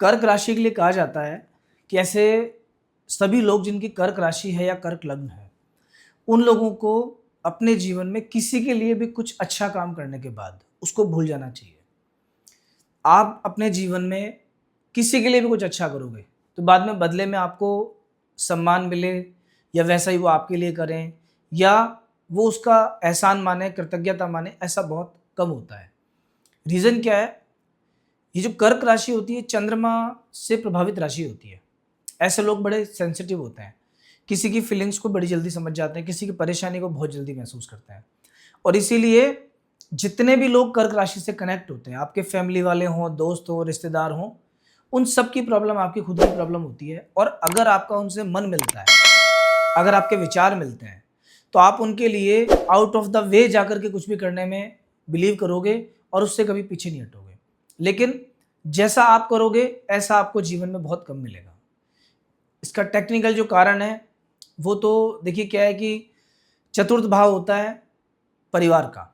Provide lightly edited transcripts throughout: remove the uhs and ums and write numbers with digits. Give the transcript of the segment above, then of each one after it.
कर्क राशि के लिए कहा जाता है कि ऐसे सभी लोग जिनकी कर्क राशि है या कर्क लग्न है, उन लोगों को अपने जीवन में किसी के लिए भी कुछ अच्छा काम करने के बाद उसको भूल जाना चाहिए। आप अपने जीवन में किसी के लिए भी कुछ अच्छा करोगे तो बाद में बदले में आपको सम्मान मिले या वैसा ही वो आपके लिए करें या वो उसका एहसान माने, कृतज्ञता माने, ऐसा बहुत कम होता है। रीज़न क्या है? ये जो कर्क राशि होती है चंद्रमा से प्रभावित राशि होती है। ऐसे लोग बड़े सेंसिटिव होते हैं, किसी की फीलिंग्स को बड़ी जल्दी समझ जाते हैं, किसी की परेशानी को बहुत जल्दी महसूस करते हैं। और इसीलिए जितने भी लोग कर्क राशि से कनेक्ट होते हैं, आपके फैमिली वाले हों, दोस्त हों, रिश्तेदार हों, उन सब की प्रॉब्लम आपकी खुद की प्रॉब्लम होती है। और अगर आपका उनसे मन मिलता है, अगर आपके विचार मिलते हैं, तो आप उनके लिए आउट ऑफ द वे जाकर के कुछ भी करने में बिलीव करोगे और उससे कभी पीछे नहीं हटोगे। लेकिन जैसा आप करोगे ऐसा आपको जीवन में बहुत कम मिलेगा। इसका टेक्निकल जो कारण है वो तो देखिए क्या है कि चतुर्थ भाव होता है परिवार का।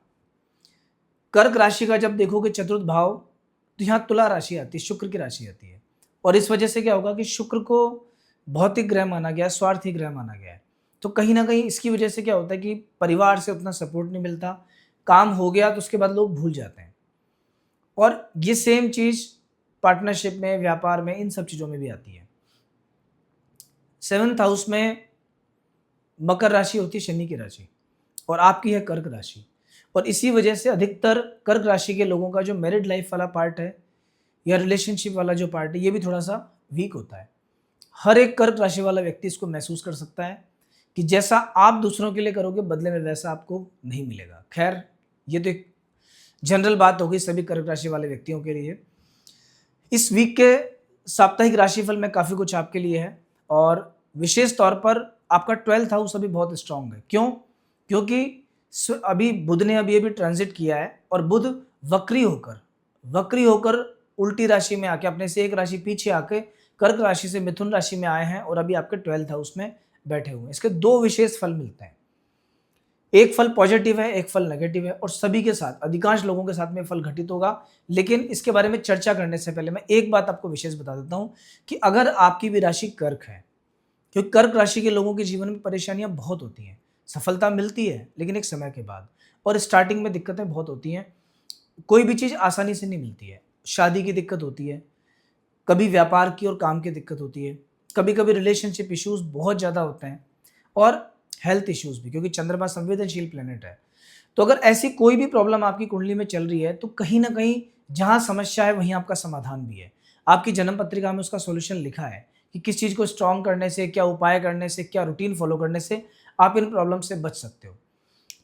कर्क राशि का जब देखोगे चतुर्थ भाव तो यहाँ तुला राशि आती है, शुक्र की राशि आती है। और इस वजह से क्या होगा कि शुक्र को भौतिक ग्रह माना गया है, स्वार्थी ग्रह माना गया है। तो कहीं ना कहीं इसकी वजह से क्या होता है कि परिवार से उतना सपोर्ट नहीं मिलता, काम हो गया तो उसके बाद लोग भूल जाते हैं। और ये सेम चीज पार्टनरशिप में, व्यापार में, इन सब चीजों में भी आती है। 7th हाउस में मकर राशि होती है, शनि की राशि, और आपकी है कर्क राशि। और इसी वजह से अधिकतर कर्क राशि के लोगों का जो मैरिड लाइफ वाला पार्ट है या रिलेशनशिप वाला जो पार्ट है ये भी थोड़ा सा वीक होता है। हर एक कर्क राशि वाला व्यक्ति इसको महसूस कर सकता है कि जैसा आप दूसरों के लिए करोगे बदले में वैसा आपको नहीं मिलेगा। खैर, ये तो एक जनरल बात होगी सभी कर्क राशि वाले व्यक्तियों के लिए। इस वीक के साप्ताहिक राशिफल में काफ़ी कुछ आपके लिए है और विशेष तौर पर आपका 12th हाउस अभी बहुत स्ट्रांग है। क्यों? क्योंकि अभी बुध ने अभी ट्रांजिट किया है और बुध वक्री होकर उल्टी राशि में आके, अपने से एक राशि पीछे आके कर्क राशि से मिथुन राशि में आए हैं और अभी आपके 12th हाउस में बैठे हुए हैं। इसके दो विशेष फल मिलते हैं, एक फल पॉजिटिव है, एक फल नेगेटिव है, और सभी के साथ, अधिकांश लोगों के साथ में फल घटित होगा। लेकिन इसके बारे में चर्चा करने से पहले मैं एक बात आपको विशेष बता देता हूं कि अगर आपकी भी राशि कर्क है, क्योंकि कर्क राशि के लोगों के जीवन में परेशानियां बहुत होती हैं, सफलता मिलती है लेकिन एक समय के बाद, और स्टार्टिंग में दिक्कतें बहुत होती हैं। कोई भी चीज़ आसानी से नहीं मिलती है। शादी की दिक्कत होती है, कभी व्यापार की और काम की दिक्कत होती है, कभी कभी रिलेशनशिप इश्यूज बहुत ज़्यादा होते हैं, और हेल्थ इश्यूज भी, क्योंकि चंद्रमा संवेदनशील प्लेनेट है। तो अगर ऐसी कोई भी प्रॉब्लम आपकी कुंडली में चल रही है तो कहीं ना कहीं जहाँ समस्या है वहीं आपका समाधान भी है। आपकी जन्म पत्रिका में उसका सॉल्यूशन लिखा है कि किस चीज़ को स्ट्रॉन्ग करने से, क्या उपाय करने से, क्या रूटीन फॉलो करने से आप इन प्रॉब्लम से बच सकते हो।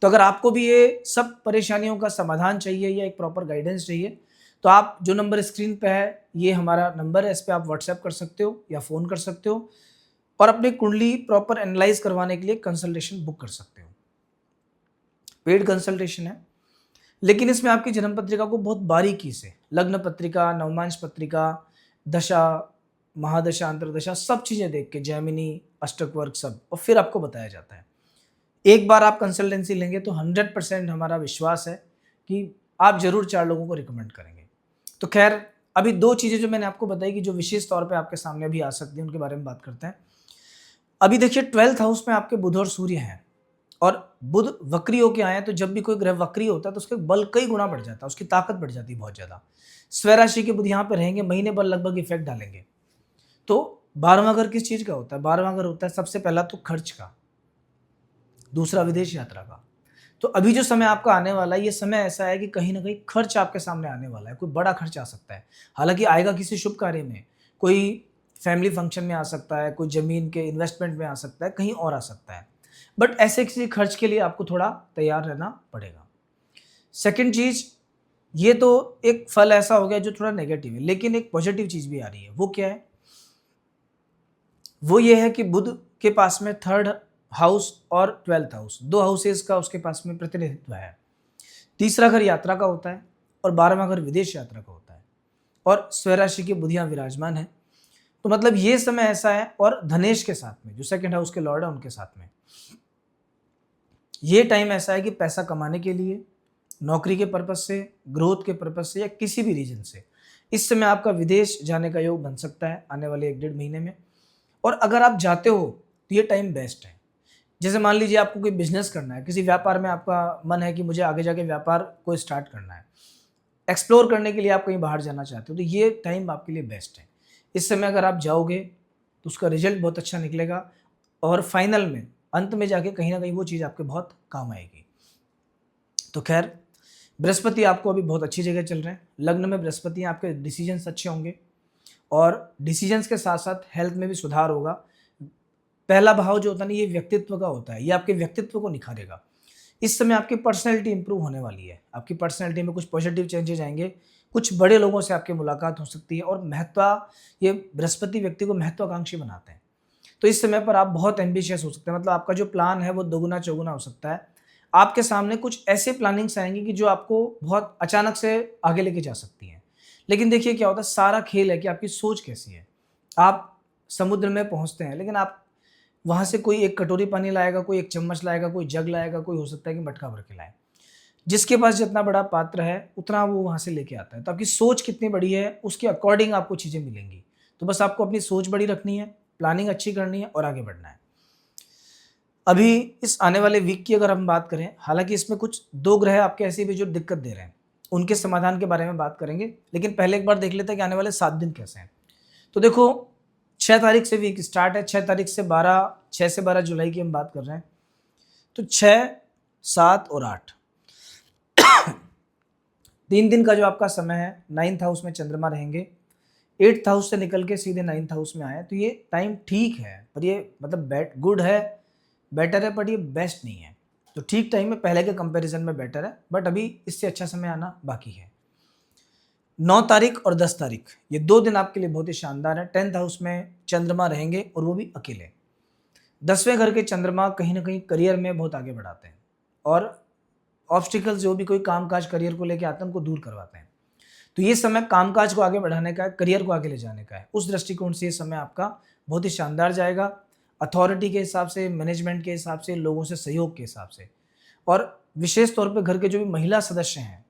तो अगर आपको भी ये सब परेशानियों का समाधान चाहिए या एक प्रॉपर गाइडेंस चाहिए तो आप जो नंबर स्क्रीन पे है ये हमारा नंबर है, इस पर आप व्हाट्सएप कर सकते हो या फ़ोन कर सकते हो और अपनी कुंडली प्रॉपर एनालाइज करवाने के लिए कंसल्टेशन बुक कर सकते हो। पेड कंसल्टेशन है, लेकिन इसमें आपकी जन्म पत्रिका को बहुत बारीकी से, लग्न पत्रिका, नवमांश पत्रिका, दशा, महादशा, अंतरदशा, सब चीज़ें देख के, जैमिनी, अष्टक वर्ग सब, और फिर आपको बताया जाता है। एक बार आप कंसल्टेंसी लेंगे तो 100% हमारा विश्वास है कि आप जरूर 4 लोगों को रिकमेंड करेंगे। तो खैर, अभी 2 चीज़ें जो मैंने आपको बताई कि जो विशेष तौर पे आपके सामने अभी आ सकती हैं, उनके बारे में बात करते हैं। अभी देखिए 12th हाउस में आपके बुध और सूर्य हैं, और बुध वक्री होके आए हैं, तो जब भी कोई ग्रह वक्री होता है तो उसके बल कई गुना बढ़ जाता है, उसकी ताकत बढ़ जाती है बहुत ज़्यादा। स्वराशि के बुध यहाँ पे रहेंगे, महीने भर लगभग इफेक्ट डालेंगे। तो 12वां घर किस चीज़ का होता है? 12वां घर होता है सबसे पहला तो खर्च का, दूसरा विदेश यात्रा का। तो अभी जो समय आपका आने वाला है, ये समय ऐसा है कि कहीं ना कहीं खर्च आपके सामने आने वाला है, कोई बड़ा खर्च आ सकता है। हालांकि आएगा किसी शुभ कार्य में, कोई फैमिली फंक्शन में आ सकता है, कोई जमीन के इन्वेस्टमेंट में आ सकता है, कहीं और आ सकता है। बट ऐसे किसी खर्च के लिए आपको थोड़ा तैयार रहना पड़ेगा। सेकेंड चीज, ये तो एक फल ऐसा हो गया जो थोड़ा नेगेटिव है, लेकिन एक पॉजिटिव चीज भी आ रही है। वो क्या है? वो ये है कि बुध के पास में 3rd हाउस और 12th हाउस, 2 हाउसेस का उसके पास में प्रतिनिधित्व है। तीसरा घर यात्रा का होता है और 12वां घर विदेश यात्रा का होता है, और स्वराशि की बुधियां विराजमान है। तो मतलब ये समय ऐसा है, और धनेश के साथ में जो 2nd हाउस के लॉर्ड है उनके साथ में ये टाइम ऐसा है कि पैसा कमाने के लिए, नौकरी के पर्पज से, ग्रोथ के पर्पज से, या किसी भी रीजन से इस समय आपका विदेश जाने का योग बन सकता है आने वाले 1 डेढ़ महीने में। और अगर आप जाते हो तो ये टाइम बेस्ट है। जैसे मान लीजिए आपको कोई बिजनेस करना है, किसी व्यापार में आपका मन है कि मुझे आगे जाके व्यापार को स्टार्ट करना है, एक्सप्लोर करने के लिए आप कहीं बाहर जाना चाहते हो, तो ये टाइम आपके लिए बेस्ट है। इस समय अगर आप जाओगे तो उसका रिजल्ट बहुत अच्छा निकलेगा और फाइनल में अंत में जाके कहीं ना कहीं वो चीज़ आपके बहुत काम आएगी। तो खैर, बृहस्पति आपको अभी बहुत अच्छी जगह चल रहे हैं। लग्न में बृहस्पति हैं, आपके डिसीजंस अच्छे होंगे और डिसीजंस के साथ साथ हेल्थ में भी सुधार होगा। पहला भाव जो होता है ना, ये व्यक्तित्व का होता है, ये आपके व्यक्तित्व को निखारेगा। इस समय आपकी पर्सनैलिटी इंप्रूव होने वाली है, आपकी पर्सनैलिटी में कुछ पॉजिटिव चेंजेज आएंगे, कुछ बड़े लोगों से आपकी मुलाकात हो सकती है और ये बृहस्पति व्यक्ति को महत्वाकांक्षी बनाते हैं। तो इस समय पर आप बहुत एम्बिशियस हो सकते हैं, मतलब आपका जो प्लान है वो दोगुना चौगुना हो सकता है। आपके सामने कुछ ऐसे प्लानिंग्स आएंगी कि जो आपको बहुत अचानक से आगे लेके जा सकती हैं। लेकिन देखिए क्या होता है, सारा खेल है कि आपकी सोच कैसी है। आप समुद्र में पहुंचते हैं, लेकिन आप वहां से कोई एक कटोरी पानी लाएगा, कोई एक चम्मच लाएगा, कोई जग लाएगा, कोई हो सकता है कि मटका भर के लाए। जिसके पास जितना बड़ा पात्र है उतना वो वहां से लेके आता है। तो आपकी सोच कितनी बड़ी है उसके अकॉर्डिंग आपको चीजें मिलेंगी। तो बस आपको अपनी सोच बड़ी रखनी है, प्लानिंग अच्छी करनी है और आगे बढ़ना है। अभी इस आने वाले वीक की अगर हम बात करें, हालांकि इसमें कुछ 2 ग्रह आपके ऐसे भी जो दिक्कत दे रहे हैं, उनके समाधान के बारे में बात करेंगे, लेकिन पहले एक बार देख लेते हैं कि आने वाले 7 दिन कैसे हैं। तो देखो, 6 तारीख से वीक स्टार्ट है। 6 से 12 जुलाई की हम बात कर रहे हैं। तो 6, 7 और 8 3 दिन का जो आपका समय है, 9th हाउस में चंद्रमा रहेंगे, 8th हाउस से निकल के सीधे 9th हाउस में आए। तो ये टाइम ठीक है, पर ये मतलब गुड है, बेटर है, बट ये बेस्ट नहीं है। तो ठीक टाइम में पहले के कंपैरिजन में बेटर है, बट अभी इससे अच्छा समय आना बाकी है। 9 तारीख और 10 तारीख ये 2 दिन आपके लिए बहुत ही शानदार है। 10th हाउस में चंद्रमा रहेंगे और वो भी अकेले। 10वें घर के चंद्रमा कहीं ना कहीं करियर में बहुत आगे बढ़ाते हैं और ऑब्स्टिकल्स जो भी कोई कामकाज करियर को लेके आते हैं उनको दूर करवाते हैं। तो ये समय कामकाज को आगे बढ़ाने का है, करियर को आगे ले जाने का है। उस दृष्टिकोण से ये समय आपका बहुत ही शानदार जाएगा, अथॉरिटी के हिसाब से, मैनेजमेंट के हिसाब से, लोगों से सहयोग के हिसाब से। और विशेष तौर पे घर के जो भी महिला सदस्य हैं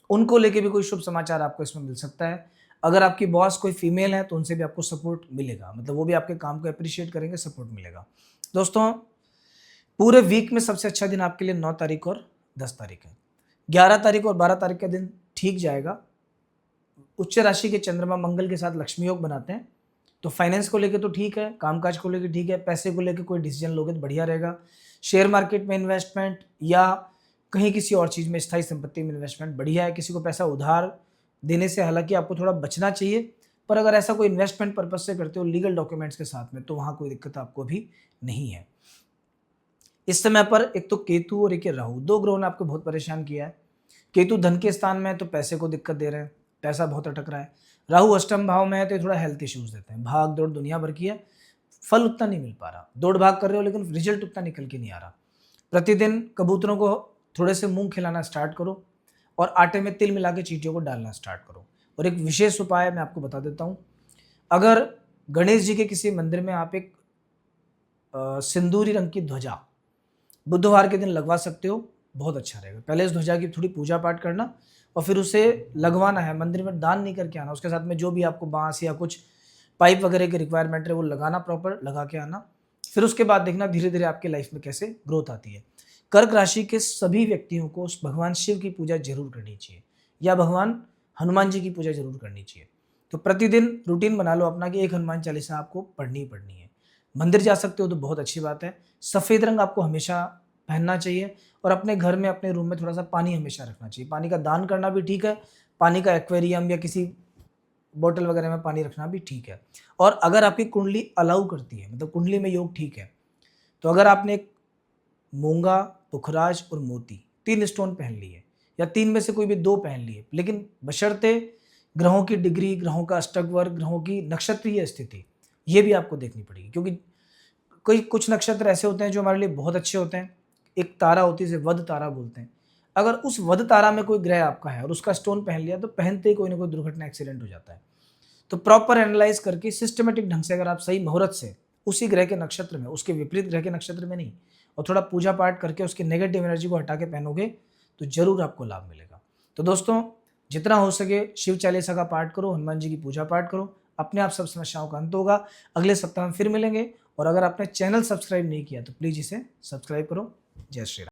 उनको लेके भी कोई शुभ समाचार आपको इसमें मिल सकता है। अगर आपकी बॉस कोई फीमेल है तो उनसे भी आपको सपोर्ट मिलेगा, मतलब वो भी आपके काम को अप्रिशिएट करेंगे, सपोर्ट मिलेगा। दोस्तों, पूरे वीक में सबसे अच्छा दिन आपके लिए 9 तारीख और 10 तारीख है। 11 तारीख और 12 तारीख का दिन ठीक जाएगा। उच्च राशि के चंद्रमा मंगल के साथ लक्ष्मी योग बनाते हैं, तो फाइनेंस को लेके तो ठीक है, कामकाज को लेके ठीक है, पैसे को लेके कोई डिसीजन लोगे तो बढ़िया रहेगा। शेयर मार्केट में इन्वेस्टमेंट या कहीं किसी और चीज़ में, स्थायी संपत्ति में इन्वेस्टमेंट बढ़िया है। किसी को पैसा उधार देने से हालांकि आपको थोड़ा बचना चाहिए, पर अगर ऐसा कोई इन्वेस्टमेंट पर्पज से करते हो लीगल डॉक्यूमेंट्स के साथ में, तो वहाँ कोई दिक्कत आपको भी नहीं है। इस समय पर एक तो केतु और एक राहु, 2 ग्रहों ने आपको बहुत परेशान किया है। केतु धन के स्थान में है तो पैसे को दिक्कत दे रहे हैं, पैसा बहुत अटक रहा है। राहु अष्टम भाव में है तो ये थोड़ा हेल्थ इश्यूज देते हैं। भाग दौड़ दुनिया भर की है, फल उतना नहीं मिल पा रहा। दौड़ भाग कर रहे हो लेकिन रिजल्ट उतना निकल के नहीं आ रहा। प्रतिदिन कबूतरों को थोड़े से मूंग खिलाना स्टार्ट करो और आटे में तिल मिला के चींटियों को डालना स्टार्ट करो। और एक विशेष उपाय मैं आपको बता देता हूँ, अगर गणेश जी के किसी मंदिर में आप एक सिंदूरी रंग की ध्वजा बुधवार के दिन लगवा सकते हो, बहुत अच्छा रहेगा। पहले इस ध्वजा की थोड़ी पूजा पाठ करना और फिर उसे लगवाना है, मंदिर में दान नहीं करके आना। उसके साथ में जो भी आपको बांस या कुछ पाइप वगैरह की रिक्वायरमेंट है वो लगाना, प्रॉपर लगा के आना। फिर उसके बाद देखना धीरे धीरे आपकी लाइफ में कैसे ग्रोथ आती है। कर्क राशि के सभी व्यक्तियों को भगवान शिव की पूजा जरूर करनी चाहिए या भगवान हनुमान जी की पूजा जरूर करनी चाहिए। तो प्रतिदिन रूटीन बना लो अपना कि एक हनुमान चालीसा आपको पढ़नी ही पढ़नी है। मंदिर जा सकते हो तो बहुत अच्छी बात है। सफ़ेद रंग आपको हमेशा पहनना चाहिए और अपने घर में, अपने रूम में थोड़ा सा पानी हमेशा रखना चाहिए। पानी का दान करना भी ठीक है, पानी का एक्वेरियम या किसी बोतल वगैरह में पानी रखना भी ठीक है। और अगर आपकी कुंडली अलाउ करती है, मतलब कुंडली में योग ठीक है, तो अगर आपने एक मूंगा, पुखराज और मोती 3 स्टोन पहन लिए या 3 में से कोई भी 2 पहन लिए, लेकिन बशर्ते ग्रहों की डिग्री, ग्रहों का अष्टक वर्ग, ग्रहों की नक्षत्रीय स्थिति ये भी आपको देखनी पड़ेगी। क्योंकि कुछ नक्षत्र ऐसे होते हैं जो हमारे लिए बहुत अच्छे होते हैं। एक तारा होती है जिसे वध तारा बोलते हैं। अगर उस वध तारा में कोई ग्रह आपका है और उसका स्टोन पहन लिया तो पहनते ही कोई ना कोई दुर्घटना, एक्सीडेंट हो जाता है। तो प्रॉपर एनालाइज करके सिस्टमेटिक ढंग से अगर आप सही मुहूर्त से उसी ग्रह के नक्षत्र में, उसके विपरीत ग्रह के नक्षत्र में नहीं, और थोड़ा पूजा पाठ करके उसकी नेगेटिव एनर्जी को हटा के पहनोगे तो जरूर आपको लाभ मिलेगा। तो दोस्तों, जितना हो सके शिव चालीसा का पाठ करो, हनुमान जी की पूजा पाठ करो, अपने आप सब समस्याओं का अंत होगा। अगले सप्ताह में फिर मिलेंगे, और अगर आपने चैनल सब्सक्राइब नहीं किया तो प्लीज़ इसे सब्सक्राइब करो। जय श्री राम।